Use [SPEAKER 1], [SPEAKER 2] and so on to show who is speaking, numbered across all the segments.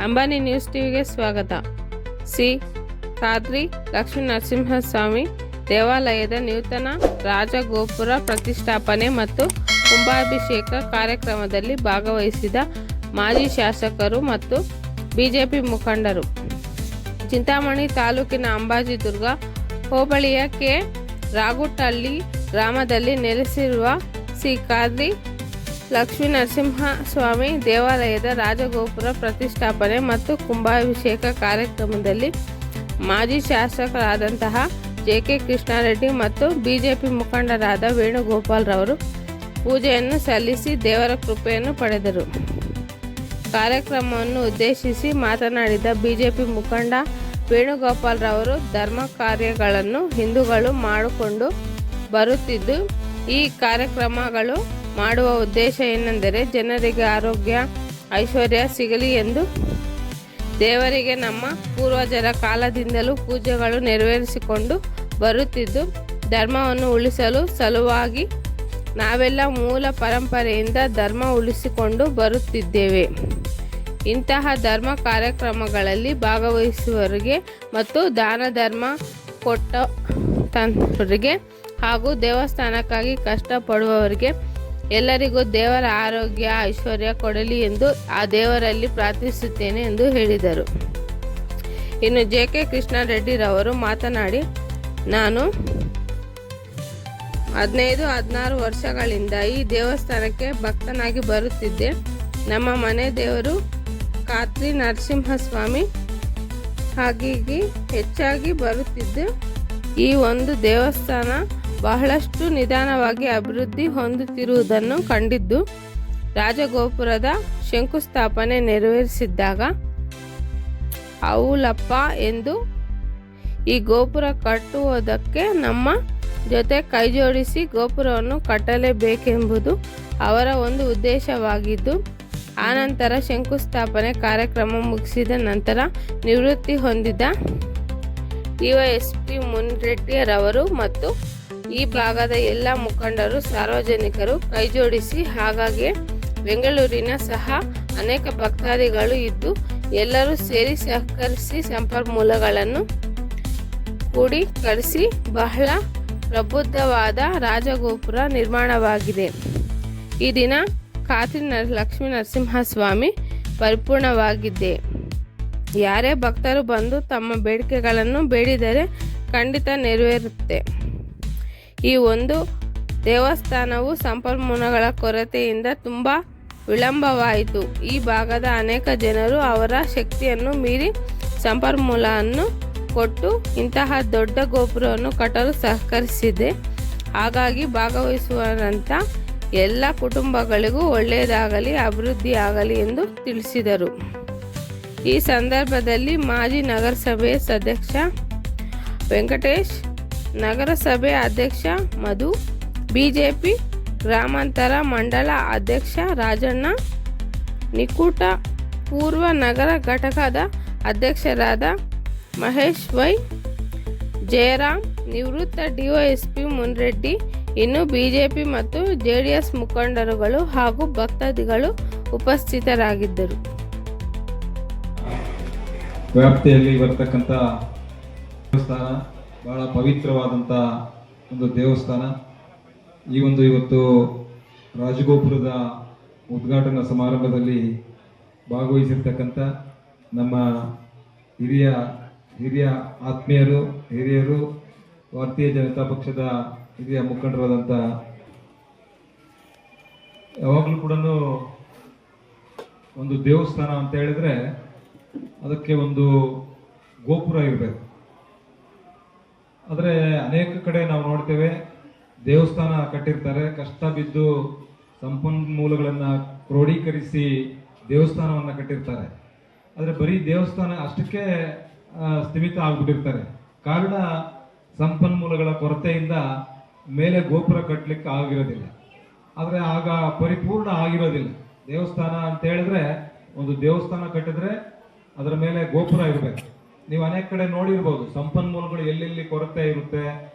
[SPEAKER 1] Ambani news ಟಿವಿಗೆ ಸ್ವಾಗತ. ಶ್ರೀ ಖಾದ್ರಿ ಲಕ್ಷ್ಮೀ ನರಸಿಂಹಸ್ವಾಮಿ ದೇವಾಲಯದ ನೂತನ ರಾಜಗೋಪುರ ಪ್ರತಿಷ್ಠಾಪನೆ ಮತ್ತು ಕುಂಭಾಭಿಷೇಕ ಕಾರ್ಯಕ್ರಮದಲ್ಲಿ ಭಾಗವಹಿಸಿದ ಮಾಜಿ ಶಾಸಕರು ಮತ್ತು ಬಿಜೆಪಿ ಮುಖಂಡರು. ಚಿಂತಾಮಣಿ ತಾಲೂಕಿನ ಅಂಬಾಜಿದುರ್ಗ ಹೋಬಳಿಯ ಕೆ ರಾಗುಟ್ಟಹಳ್ಳಿ ಗ್ರಾಮದಲ್ಲಿ ನೆಲೆಸಿರುವ ಶ್ರೀ ಖಾದ್ರಿ ಲಕ್ಷ್ಮೀ ನರಸಿಂಹಸ್ವಾಮಿ ದೇವಾಲಯದ ರಾಜಗೋಪುರ ಪ್ರತಿಷ್ಠಾಪನೆ ಮತ್ತು ಕುಂಭಾಭಿಷೇಕ ಕಾರ್ಯಕ್ರಮದಲ್ಲಿ ಮಾಜಿ ಶಾಸಕರಾದಂತಹ ಜೆ.ಕೆ. ಕೃಷ್ಣಾರೆಡ್ಡಿ ಮತ್ತು ಬಿಜೆಪಿ ಮುಖಂಡರಾದ ವೇಣುಗೋಪಾಲ್ ರವರು ಪೂಜೆಯನ್ನು ಸಲ್ಲಿಸಿ ದೇವರ ಕೃಪೆಯನ್ನು ಪಡೆದರು. ಕಾರ್ಯಕ್ರಮವನ್ನು ಉದ್ದೇಶಿಸಿ ಮಾತನಾಡಿದ ಬಿಜೆಪಿ ಮುಖಂಡ ವೇಣುಗೋಪಾಲ್ ರವರು ಧರ್ಮ ಕಾರ್ಯಗಳನ್ನು ಹಿಂದೂಗಳು ಮಾಡಿಕೊಂಡು ಬರುತ್ತಿದ್ದು, ಈ ಕಾರ್ಯಕ್ರಮಗಳು ಮಾಡುವ ಉದ್ದೇಶ ಏನೆಂದರೆ ಜನರಿಗೆ ಆರೋಗ್ಯ ಐಶ್ವರ್ಯ ಸಿಗಲಿ ಎಂದು ದೇವರಿಗೆ ನಮ್ಮ ಪೂರ್ವಜರ ಕಾಲದಿಂದಲೂ ಪೂಜೆಗಳು ನೆರವೇರಿಸಿಕೊಂಡು ಬರುತ್ತಿದ್ದು, ಧರ್ಮವನ್ನು ಉಳಿಸಲು ಸಲುವಾಗಿ ನಾವೆಲ್ಲ ಮೂಲ ಪರಂಪರೆಯಿಂದ ಧರ್ಮ ಉಳಿಸಿಕೊಂಡು ಬರುತ್ತಿದ್ದೇವೆ. ಇಂತಹ ಧರ್ಮ ಕಾರ್ಯಕ್ರಮಗಳಲ್ಲಿ ಭಾಗವಹಿಸುವವರಿಗೆ ಮತ್ತು ದಾನ ಧರ್ಮ ಕೊಟ್ಟವರಿಗೆ ಹಾಗೂ ದೇವಸ್ಥಾನಕ್ಕಾಗಿ ಕಷ್ಟಪಡುವವರಿಗೆ ಎಲ್ಲರಿಗೂ ದೇವರ ಆರೋಗ್ಯ ಐಶ್ವರ್ಯ ಕೊಡಲಿ ಎಂದು ಆ ದೇವರಲ್ಲಿ ಪ್ರಾರ್ಥಿಸುತ್ತೇನೆ ಎಂದು ಹೇಳಿದರು. ಇನ್ನು ಜೆ.ಕೆ. ಕೃಷ್ಣಾರೆಡ್ಡಿ ರವರು ಮಾತನಾಡಿ, ನಾನು 15-16 ವರ್ಷಗಳಿಂದ ಈ ದೇವಸ್ಥಾನಕ್ಕೆ ಭಕ್ತನಾಗಿ ಬರುತ್ತಿದ್ದೆ. ನಮ್ಮ ಮನೆ ದೇವರು ಖಾದ್ರಿ ನರಸಿಂಹಸ್ವಾಮಿ. ಹಾಗಾಗಿ ಹೆಚ್ಚಾಗಿ ಬರುತ್ತಿದ್ದೆ. ಈ ಒಂದು ದೇವಸ್ಥಾನ ಬಹಳಷ್ಟು ನಿಧಾನವಾಗಿ ಅಭಿವೃದ್ಧಿ ಹೊಂದುತ್ತಿರುವುದನ್ನು ಕಂಡಿದ್ದು, ರಾಜಗೋಪುರದ ಶಂಕುಸ್ಥಾಪನೆ ನೆರವೇರಿಸಿದ್ದಾಗ ಔಲಪ್ಪ ಎಂದು ಈ ಗೋಪುರ ಕಟ್ಟುವುದಕ್ಕೆ ನಮ್ಮ ಜೊತೆ ಕೈಜೋಡಿಸಿ ಗೋಪುರವನ್ನು ಕಟ್ಟಲೇಬೇಕೆಂಬುದು ಅವರ ಒಂದು ಉದ್ದೇಶವಾಗಿದ್ದು, ಆನಂತರ ಶಂಕುಸ್ಥಾಪನೆ ಕಾರ್ಯಕ್ರಮ ಮುಗಿಸಿದ ನಂತರ ನಿವೃತ್ತಿ ಹೊಂದಿದ ಡಿವೈಎಸ್ಪಿ ಮುನ್ರೆಡ್ಡಿ ರವರು ಮತ್ತು ಈ ಭಾಗದ ಎಲ್ಲ ಮುಖಂಡರು ಸಾರ್ವಜನಿಕರು ಕೈಜೋಡಿಸಿ, ಹಾಗಾಗಿ ಬೆಂಗಳೂರಿನ ಸಹ ಅನೇಕ ಭಕ್ತಾದಿಗಳು ಇದ್ದು ಎಲ್ಲರೂ ಸೇರಿ ಸಹಕರಿಸಿ ಸಂಪನ್ಮೂಲಗಳನ್ನು ಕ್ರೋಢೀಕರಿಸಿ ಬಹಳ ಪ್ರಬುದ್ಧವಾದ ರಾಜಗೋಪುರ ನಿರ್ಮಾಣವಾಗಿದೆ. ಈ ದಿನ ಖಾದ್ರಿ ಲಕ್ಷ್ಮೀ ನರಸಿಂಹಸ್ವಾಮಿ ಪರಿಪೂರ್ಣವಾಗಿದ್ದೆ. ಯಾರೇ ಭಕ್ತರು ಬಂದು ತಮ್ಮ ಬೇಡಿಕೆಗಳನ್ನು ಬೇಡಿದರೆ ಖಂಡಿತ ನೆರವೇರುತ್ತೆ. ಈ ಒಂದು ದೇವಸ್ಥಾನವು ಸಂಪನ್ಮೂಲಗಳ ಕೊರತೆಯಿಂದ ತುಂಬ ವಿಳಂಬವಾಯಿತು. ಈ ಭಾಗದ ಅನೇಕ ಜನರು ಅವರ ಶಕ್ತಿಯನ್ನು ಮೀರಿ ಸಂಪನ್ಮೂಲವನ್ನು ಕೊಟ್ಟು ಇಂತಹ ದೊಡ್ಡ ಗೋಪುರವನ್ನು ಕಟ್ಟಲು ಸಹಕರಿಸಿದೆ. ಹಾಗಾಗಿ ಭಾಗವಹಿಸುವಂಥ ಎಲ್ಲ ಕುಟುಂಬಗಳಿಗೂ ಒಳ್ಳೆಯದಾಗಲಿ, ಅಭಿವೃದ್ಧಿ ಆಗಲಿ ಎಂದು ತಿಳಿಸಿದರು. ಈ ಸಂದರ್ಭದಲ್ಲಿ ಮಾಜಿ ನಗರಸಭೆ ಸದಸ್ಯ ವೆಂಕಟೇಶ್, ನಗರಸಭೆ ಅಧ್ಯಕ್ಷ ಮಧು, ಬಿಜೆಪಿ ಗ್ರಾಮಾಂತರ ಮಂಡಲ ಅಧ್ಯಕ್ಷ ರಾಜಣ್ಣ, ನಿಕೂಟ ಪೂರ್ವ ನಗರ ಘಟಕದ ಅಧ್ಯಕ್ಷರಾದ ಮಹೇಶ್ ವೈ, ಜಯರಾಮ್, ನಿವೃತ್ತ ಡಿವೈಎಸ್ಪಿ ಮುನ್ರೆಡ್ಡಿ, ಇನ್ನು ಬಿಜೆಪಿ ಮತ್ತು ಜೆಡಿಎಸ್ ಮುಖಂಡರುಗಳು ಹಾಗೂ ಭಕ್ತಾದಿಗಳು ಉಪಸ್ಥಿತರಾಗಿದ್ದರು.
[SPEAKER 2] ವ್ಯಾಪ್ತಿಯಲ್ಲಿ ಬರ್ತಕ್ಕಂಥ ದೇವಸ್ಥಾನ ಬಹಳ ಪವಿತ್ರವಾದಂಥ ಒಂದು ದೇವಸ್ಥಾನ. ಈ ಒಂದು ಇವತ್ತು ರಾಜಗೋಪುರದ ಉದ್ಘಾಟನಾ ಸಮಾರಂಭದಲ್ಲಿ ಭಾಗವಹಿಸಿರ್ತಕ್ಕಂಥ ನಮ್ಮ ಹಿರಿಯ ಆತ್ಮೀಯರು, ಹಿರಿಯರು, ಭಾರತೀಯ ಜನತಾ ಪಕ್ಷದ ಹಿರಿಯ ಮುಖಂಡರಾದಂಥ, ಯಾವಾಗಲೂ ಕೂಡ ಒಂದು ದೇವಸ್ಥಾನ ಅಂತ ಹೇಳಿದ್ರೆ ಅದಕ್ಕೆ ಒಂದು ಗೋಪುರ ಇರಬೇಕು. ಆದರೆ ಅನೇಕ ಕಡೆ ನಾವು ನೋಡ್ತೇವೆ, ದೇವಸ್ಥಾನ ಕಟ್ಟಿರ್ತಾರೆ, ಕಷ್ಟ ಬಿದ್ದು ಸಂಪನ್ಮೂಲಗಳನ್ನು ಕ್ರೋಢೀಕರಿಸಿ ದೇವಸ್ಥಾನವನ್ನು ಕಟ್ಟಿರ್ತಾರೆ. ಆದರೆ ಬರೀ ದೇವಸ್ಥಾನ ಅಷ್ಟಕ್ಕೆ ಸ್ಥಿಮಿತ ಆಗ್ಬಿಟ್ಟಿರ್ತಾರೆ. ಕಾರಣ ಸಂಪನ್ಮೂಲಗಳ ಕೊರತೆಯಿಂದ ಮೇಲೆ ಗೋಪುರ ಕಟ್ಟಲಿಕ್ಕೆ ಆಗಿರೋದಿಲ್ಲ. ಆದರೆ ಆಗ ಪರಿಪೂರ್ಣ ಆಗಿರೋದಿಲ್ಲ. ದೇವಸ್ಥಾನ ಅಂತ ಹೇಳಿದ್ರೆ, ಒಂದು ದೇವಸ್ಥಾನ ಕಟ್ಟಿದ್ರೆ ಅದರ ಮೇಲೆ ಗೋಪುರ ಇರಬೇಕು. ನೀವು ಅನೇಕ ಕಡೆ ನೋಡಿರ್ಬೋದು, ಸಂಪನ್ಮೂಲಗಳು ಎಲ್ಲೆಲ್ಲಿ ಕೊರತೆ ಇರುತ್ತೆ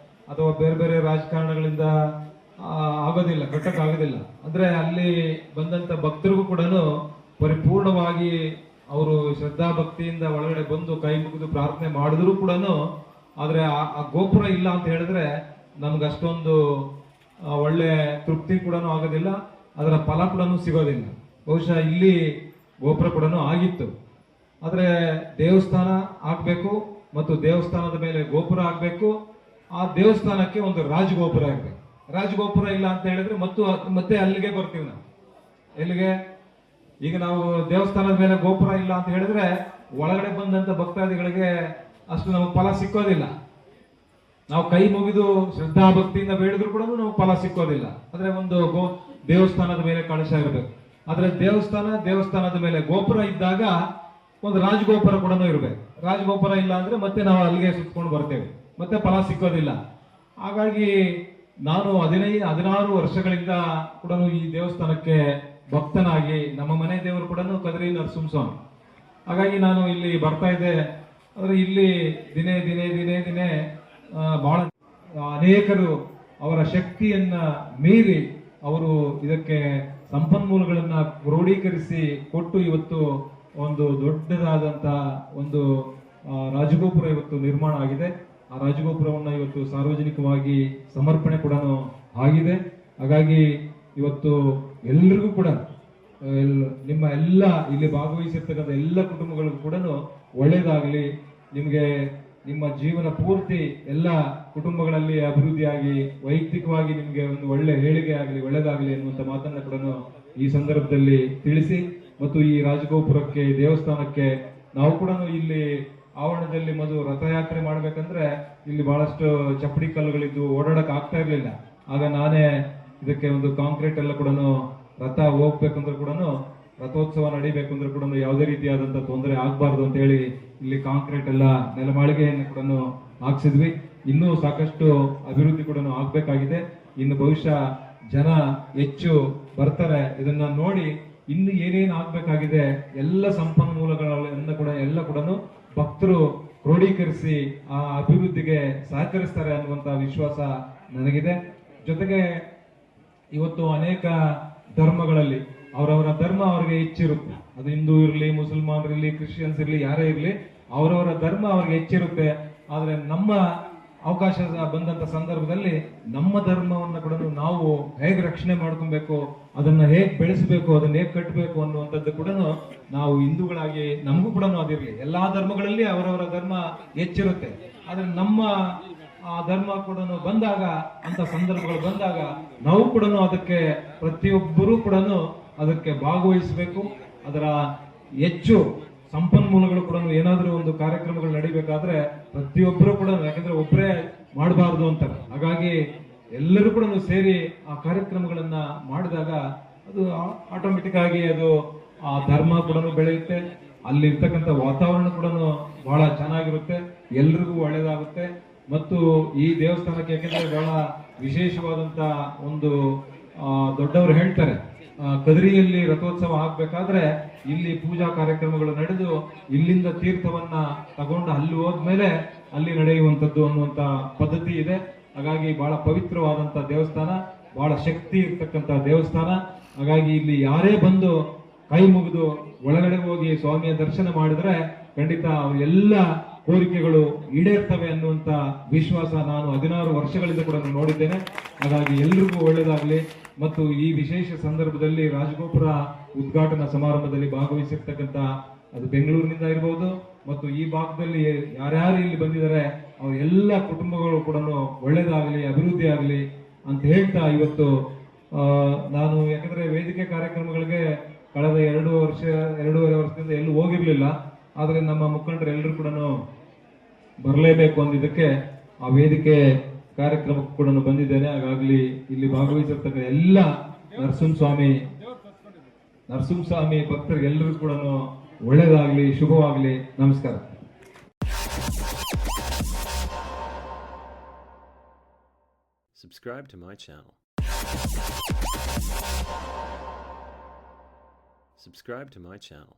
[SPEAKER 2] ಅಥವಾ ಬೇರೆ ಬೇರೆ ರಾಜಕಾರಣಗಳಿಂದ ಆಗೋದಿಲ್ಲ, ಕಟ್ಟಕ್ಕಾಗೋದಿಲ್ಲ. ಅಂದರೆ ಅಲ್ಲಿ ಬಂದಂಥ ಭಕ್ತರಿಗೂ ಕೂಡ ಪರಿಪೂರ್ಣವಾಗಿ ಅವರು ಶ್ರದ್ಧಾ ಭಕ್ತಿಯಿಂದ ಒಳಗಡೆ ಬಂದು ಕೈ ಮುಗಿದು ಪ್ರಾರ್ಥನೆ ಮಾಡಿದ್ರು ಕೂಡ, ಆದ್ರೆ ಆ ಗೋಪುರ ಇಲ್ಲ ಅಂತ ಹೇಳಿದ್ರೆ ನಮ್ಗೆ ಅಷ್ಟೊಂದು ಒಳ್ಳೆ ತೃಪ್ತಿ ಕೂಡ ಆಗೋದಿಲ್ಲ, ಅದರ ಫಲ ಕೂಡ ಸಿಗೋದಿಲ್ಲ. ಬಹುಶಃ ಇಲ್ಲಿ ಗೋಪುರ ಕೂಡ ಆಗಿತ್ತು, ಆದ್ರೆ ದೇವಸ್ಥಾನ ಆಗ್ಬೇಕು ಮತ್ತು ದೇವಸ್ಥಾನದ ಮೇಲೆ ಗೋಪುರ ಆಗ್ಬೇಕು. ಆ ದೇವಸ್ಥಾನಕ್ಕೆ ಒಂದು ರಾಜಗೋಪುರ ಆಗ್ಬೇಕು. ರಾಜಗೋಪುರ ಇಲ್ಲ ಅಂತ ಹೇಳಿದ್ರೆ ಮತ್ತೆ ಅಲ್ಲಿಗೆ ಬರ್ತೀವಿ ನಾವು. ಎಲ್ಲಿಗೆ? ಈಗ ನಾವು ದೇವಸ್ಥಾನದ ಮೇಲೆ ಗೋಪುರ ಇಲ್ಲ ಅಂತ ಹೇಳಿದ್ರೆ ಒಳಗಡೆ ಬಂದಂತ ಭಕ್ತಾದಿಗಳಿಗೆ ಅಷ್ಟು ನಮಗೆ ಫಲ ಸಿಕ್ಕೋದಿಲ್ಲ. ನಾವು ಕೈ ಮುಗಿದು ಶ್ರದ್ಧಾ ಭಕ್ತಿಯಿಂದ ಬೇಡಿದ್ರು ಕೂಡ ನಮಗೆ ಫಲ ಸಿಕ್ಕೋದಿಲ್ಲ. ಆದ್ರೆ ಒಂದು ದೇವಸ್ಥಾನದ ಮೇಲೆ ಕಳಶ ಇರಬೇಕು. ಆದ್ರೆ ದೇವಸ್ಥಾನದ ಮೇಲೆ ಗೋಪುರ ಇದ್ದಾಗ ಒಂದು ರಾಜಗೋಪುರ ಕೂಡ ಇರಬೇಕು. ರಾಜಗೋಪುರ ಇಲ್ಲ ಅಂದ್ರೆ ಮತ್ತೆ ನಾವು ಅಲ್ಲಿಗೆ ಸುತ್ಕೊಂಡು ಬರ್ತೇವೆ, ಮತ್ತೆ ಫಲ ಸಿಕ್ಕೋದಿಲ್ಲ. ಹಾಗಾಗಿ ನಾನು 16 ವರ್ಷಗಳಿಂದ ಕೂಡ ಈ ದೇವಸ್ಥಾನಕ್ಕೆ ಭಕ್ತನಾಗಿ, ನಮ್ಮ ಮನೆ ದೇವರು ಕೂಡ ಕದ್ರಿ ನರಸಿಂಹಸ್ವಾಮಿ. ಹಾಗಾಗಿ ನಾನು ಇಲ್ಲಿ ಬರ್ತಾ ಇದ್ದೆ. ಆದ್ರೆ ಇಲ್ಲಿ ದಿನೇ ಬಹಳ ಅನೇಕರು ಅವರ ಶಕ್ತಿಯನ್ನ ಮೀರಿ ಅವರು ಇದಕ್ಕೆ ಸಂಪನ್ಮೂಲಗಳನ್ನ ಕ್ರೋಢೀಕರಿಸಿ ಕೊಟ್ಟು ಇವತ್ತು ಒಂದು ದೊಡ್ಡದಾದಂತ ಒಂದು ರಾಜಗೋಪುರ ಇವತ್ತು ನಿರ್ಮಾಣ ಆಗಿದೆ. ಆ ರಾಜಗೋಪುರವನ್ನ ಇವತ್ತು ಸಾರ್ವಜನಿಕವಾಗಿ ಸಮರ್ಪಣೆ ಕೂಡ ಆಗಿದೆ. ಹಾಗಾಗಿ ಇವತ್ತು ಎಲ್ರಿಗೂ ಕೂಡ ನಿಮ್ಮ ಎಲ್ಲ ಇಲ್ಲಿ ಭಾಗವಹಿಸಿರ್ತಕ್ಕಂಥ ಎಲ್ಲ ಕುಟುಂಬಗಳಿಗೂ ಕೂಡ ಒಳ್ಳೇದಾಗಲಿ. ನಿಮಗೆ ನಿಮ್ಮ ಜೀವನ ಪೂರ್ತಿ ಎಲ್ಲ ಕುಟುಂಬಗಳಲ್ಲಿ ಅಭಿವೃದ್ಧಿಯಾಗಿ, ವೈಯಕ್ತಿಕವಾಗಿ ನಿಮಗೆ ಒಂದು ಒಳ್ಳೆ ಏಳಿಗೆ ಆಗಲಿ, ಒಳ್ಳೇದಾಗಲಿ ಅನ್ನುವಂಥ ಮಾತನ್ನ ಕೂಡ ಈ ಸಂದರ್ಭದಲ್ಲಿ ತಿಳಿಸಿ, ಮತ್ತು ಈ ರಾಜಗೋಪುರಕ್ಕೆ, ದೇವಸ್ಥಾನಕ್ಕೆ ನಾವು ಕೂಡ ಇಲ್ಲಿ ಆವರಣದಲ್ಲಿ ರಥಯಾತ್ರೆ ಮಾಡ್ಬೇಕಂದ್ರೆ ಇಲ್ಲಿ ಬಹಳಷ್ಟು ಚಪ್ಪಡಿ ಕಲ್ಲುಗಳಿದ್ದು ಓಡಾಡಕ್ ಆಗ್ತಾ ಇರ್ಲಿಲ್ಲ. ಆಗ ನಾನೇ ಇದಕ್ಕೆ ಒಂದು ಕಾಂಕ್ರೀಟ್ ಎಲ್ಲ ಕೂಡ, ರಥ ಹೋಗ್ಬೇಕಂದ್ರೆ ಕೂಡ, ರಥೋತ್ಸವ ನಡಿಬೇಕಂದ್ರೆ ಕೂಡ ಯಾವುದೇ ರೀತಿಯಾದಂತ ತೊಂದರೆ ಆಗ್ಬಾರ್ದು ಅಂತ ಹೇಳಿ ಇಲ್ಲಿ ಕಾಂಕ್ರೀಟ್ ಎಲ್ಲ ನೆಲಮಾಳಿಗೆಯನ್ನು ಕೂಡ ಹಾಕ್ಸಿದ್ವಿ. ಇನ್ನೂ ಸಾಕಷ್ಟು ಅಭಿವೃದ್ಧಿ ಕೂಡ ಆಗ್ಬೇಕಾಗಿದೆ. ಇನ್ನು ಬಹುಶಃ ಜನ ಹೆಚ್ಚು ಬರ್ತಾರೆ. ಇದನ್ನ ನೋಡಿ ಇನ್ನು ಏನೇನು ಆಗ್ಬೇಕಾಗಿದೆ ಎಲ್ಲ ಸಂಪನ್ಮೂಲಗಳನ್ನ ಕೂಡ ಭಕ್ತರು ಕ್ರೋಢೀಕರಿಸಿ ಆ ಅಭಿವೃದ್ಧಿಗೆ ಸಹಕರಿಸ್ತಾರೆ ಅನ್ನುವಂತ ವಿಶ್ವಾಸ ನನಗಿದೆ. ಜೊತೆಗೆ ಇವತ್ತು ಅನೇಕ ಧರ್ಮಗಳಲ್ಲಿ ಅವರವರ ಧರ್ಮ ಅವರಿಗೆ ಹೆಚ್ಚಿರುತ್ತೆ. ಅದು ಹಿಂದೂ ಇರಲಿ, ಮುಸಲ್ಮಾನರಿರ್ಲಿ, ಕ್ರಿಶ್ಚಿಯನ್ಸ್ ಇರಲಿ, ಯಾರೇ ಇರಲಿ, ಅವರವರ ಧರ್ಮ ಅವ್ರಿಗೆ ಹೆಚ್ಚಿರುತ್ತೆ. ಆದ್ರೆ ನಮ್ಮ ಅವಕಾಶ ಬಂದಂತ ಸಂದರ್ಭದಲ್ಲಿ ನಮ್ಮ ಧರ್ಮವನ್ನ ಕೂಡ ನಾವು ಹೇಗೆ ರಕ್ಷಣೆ ಮಾಡ್ಕೊಬೇಕು, ಅದನ್ನ ಹೇಗೆ ಬೆಳೆಸಬೇಕು, ಅದನ್ನ ಹೇಗೆ ಕಟ್ಟಬೇಕು ಅನ್ನುವಂಥದ್ದು ಕೂಡ ನಾವು ಹಿಂದೂಗಳಾಗಿ ನಮಗೂ ಕೂಡ ಅದಿರಲಿ. ಎಲ್ಲಾ ಧರ್ಮಗಳಲ್ಲಿ ಅವರವರ ಧರ್ಮ ಹೆಚ್ಚಿರುತ್ತೆ. ಆದ್ರೆ ನಮ್ಮ ಆ ಧರ್ಮ ಕೂಡ ಬಂದಾಗ, ಅಂತ ಸಂದರ್ಭಗಳು ಬಂದಾಗ ನಾವು ಕೂಡ ಅದಕ್ಕೆ ಪ್ರತಿಯೊಬ್ಬರೂ ಕೂಡ ಅದಕ್ಕೆ ಭಾಗವಹಿಸಬೇಕು. ಅದರ ಹೆಚ್ಚು ಸಂಪನ್ಮೂಲಗಳು ಕೂಡ ಏನಾದ್ರೂ ಒಂದು ಕಾರ್ಯಕ್ರಮಗಳು ನಡಿಬೇಕಾದ್ರೆ ಪ್ರತಿಯೊಬ್ಬರು ಕೂಡ, ಯಾಕಂದ್ರೆ ಒಬ್ಬರೇ ಮಾಡಬಾರ್ದು ಅಂತ. ಹಾಗಾಗಿ ಎಲ್ಲರೂ ಕೂಡ ಸೇರಿ ಆ ಕಾರ್ಯಕ್ರಮಗಳನ್ನ ಮಾಡಿದಾಗ ಅದು ಆಟೋಮೆಟಿಕ್ ಆಗಿ ಅದು ಆ ಧರ್ಮ ಕೂಡ ಬೆಳೆಯುತ್ತೆ. ಅಲ್ಲಿ ಇರ್ತಕ್ಕಂಥ ವಾತಾವರಣ ಕೂಡ ಬಹಳ ಚೆನ್ನಾಗಿರುತ್ತೆ, ಎಲ್ರಿಗೂ ಒಳ್ಳೇದಾಗುತ್ತೆ. ಮತ್ತು ಈ ದೇವಸ್ಥಾನಕ್ಕೆ ಯಾಕೆಂದ್ರೆ ಬಹಳ ವಿಶೇಷವಾದಂತ ಒಂದು ದೊಡ್ಡವರು ಹೇಳ್ತಾರೆ, ಕದ್ರಿಯಲ್ಲಿ ರಥೋತ್ಸವ ಆಗ್ಬೇಕಾದ್ರೆ ಇಲ್ಲಿ ಪೂಜಾ ಕಾರ್ಯಕ್ರಮಗಳು ನಡೆದು ಇಲ್ಲಿಂದ ತೀರ್ಥವನ್ನ ತಗೊಂಡು ಅಲ್ಲಿ ಹೋದ್ಮೇಲೆ ಅಲ್ಲಿ ನಡೆಯುವಂಥದ್ದು ಅನ್ನುವಂತ ಪದ್ಧತಿ ಇದೆ. ಹಾಗಾಗಿ ಬಹಳ ಪವಿತ್ರವಾದಂತ ದೇವಸ್ಥಾನ, ಬಹಳ ಶಕ್ತಿ ಇರ್ತಕ್ಕಂಥ ದೇವಸ್ಥಾನ. ಹಾಗಾಗಿ ಇಲ್ಲಿ ಯಾರೇ ಬಂದು ಕೈ ಮುಗಿದು ಒಳಗಡೆ ಹೋಗಿ ಸ್ವಾಮಿಯ ದರ್ಶನ ಮಾಡಿದ್ರೆ ಖಂಡಿತ ಎಲ್ಲ ಕೋರಿಕೆಗಳು ಈಡೇರ್ತವೆ ಅನ್ನುವಂತ ವಿಶ್ವಾಸ ನಾನು 16 ವರ್ಷಗಳಿಂದ ಕೂಡ ನೋಡಿದ್ದೇನೆ. ಹಾಗಾಗಿ ಎಲ್ರಿಗೂ ಒಳ್ಳೇದಾಗಲಿ. ಮತ್ತು ಈ ವಿಶೇಷ ಸಂದರ್ಭದಲ್ಲಿ ರಾಜಗೋಪುರ ಉದ್ಘಾಟನಾ ಸಮಾರಂಭದಲ್ಲಿ ಭಾಗವಹಿಸಿರ್ತಕ್ಕಂಥ, ಅದು ಬೆಂಗಳೂರಿನಿಂದ ಇರಬಹುದು ಮತ್ತು ಈ ಭಾಗದಲ್ಲಿ ಯಾರ್ಯಾರು ಇಲ್ಲಿ ಬಂದಿದ್ದಾರೆ ಅವ್ರ ಎಲ್ಲ ಕುಟುಂಬಗಳು ಕೂಡ ಒಳ್ಳೇದಾಗಲಿ, ಅಭಿವೃದ್ಧಿ ಆಗಲಿ ಅಂತ ಹೇಳ್ತಾ ಇವತ್ತು ನಾನು, ಯಾಕಂದ್ರೆ ವೇದಿಕೆ ಕಾರ್ಯಕ್ರಮಗಳಿಗೆ ಕಳೆದ 2.5 ವರ್ಷದಿಂದ ಎಲ್ಲೂ ಹೋಗಿರ್ಲಿಲ್ಲ. ಆದ್ರೆ ನಮ್ಮ ಮುಖಂಡರು ಎಲ್ಲರೂ ಕೂಡ ಬರಲೇಬೇಕು ಅಂದಿದ್ದಕ್ಕೆ ಆ ವೇದಿಕೆ ಕಾರ್ಯಕ್ರಮಕ್ಕೂ ಕೂಡ ಬಂದಿದ್ದೇನೆ. ಹಾಗಾಗಿ ಇಲ್ಲಿ ಭಾಗವಹಿಸಿರ್ತಕ್ಕ ಎಲ್ಲ ನರಸಿಂಹಸ್ವಾಮಿ ಭಕ್ತರಿಗೆ ಎಲ್ಲರಿಗೂ ಕೂಡ ಒಳ್ಳೇದಾಗ್ಲಿ, ಶುಭವಾಗ್ಲಿ. ನಮಸ್ಕಾರ.
[SPEAKER 3] Subscribe to my channel. Subscribe to my channel.